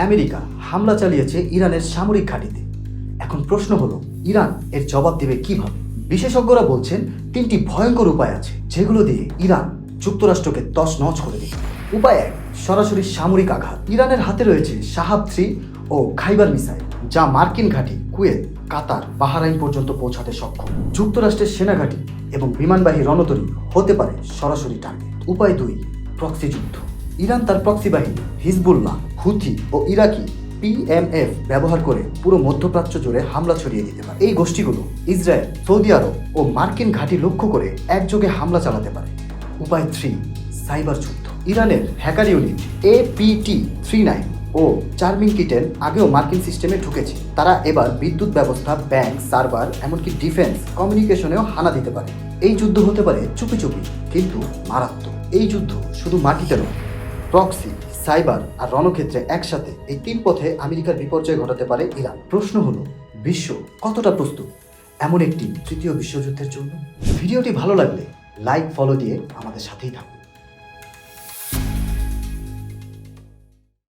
America হামলা চালিয়েছে ইরানের সামরিক ঘাঁটিতে। এখন প্রশ্ন হলো, ইরান এর জবাব দেবে কিভাবে? বিশেষজ্ঞরা বলছেন 3টি ভয়ঙ্কর উপায় আছে, যেগুলো দিয়ে ইরান যুক্তরাষ্ট্রকে তছনছ করে দেবে। উপায় 1, সরাসরি সামরিক আঘাত। ইরানের হাতে রয়েছে শাহাব 3 ও খাইবার মিসাইল, যা মার্কিন ঘাঁটি কুয়েত, কাতার, বাহরাইন পর্যন্ত পৌঁছাতে সক্ষম। যুক্তরাষ্ট্রের সেনাঘাঁটি এবং বিমানবাহী রণতরী হতে পারে সরাসরি টার্গেট। উপায় 2, প্রক্সি যুদ্ধ। ইরান তার প্রক্সি বাহিনী হিজবুল্লাহ, হুথি ও ইরাকি PMF ব্যবহার করে পুরো মধ্যপ্রাচ্য জুড়ে হামলা ছড়িয়ে দিতে পারে। এই গোষ্ঠীগুলো ইসরায়েল, সৌদি আরব ও মার্কিন ঘাঁটি লক্ষ্য করে একযোগে হামলা চালাতে পারে। উপায় 3, সাইবার যুদ্ধ। ইরানের হ্যাকার ইউনিট APT39 ও চার্মিং কিটেন আগেও মার্কিন সিস্টেমে ঢুকেছে। তারা এবার বিদ্যুৎ ব্যবস্থা, ব্যাংক, সার্ভার, এমনকি ডিফেন্স কমিউনিকেশনেও হানা দিতে পারে। এই যুদ্ধ হতে পারে চুপি চুপি, কিন্তু মারাত্মক। এই যুদ্ধ শুধু মাটিতে নয়, প্রক্সি, সাইবার আর রণক্ষেত্রে একসাথে, এই 3 পথে আমেরিকার বিপর্যয় ঘটাতে পারে ইরান। প্রশ্ন হলো, বিশ্ব কতটা প্রস্তুত এমন একটি তৃতীয় বিশ্বযুদ্ধের জন্য? ভিডিওটি ভালো লাগলে লাইক, ফলো দিয়ে আমাদের সাথেই থাকুন।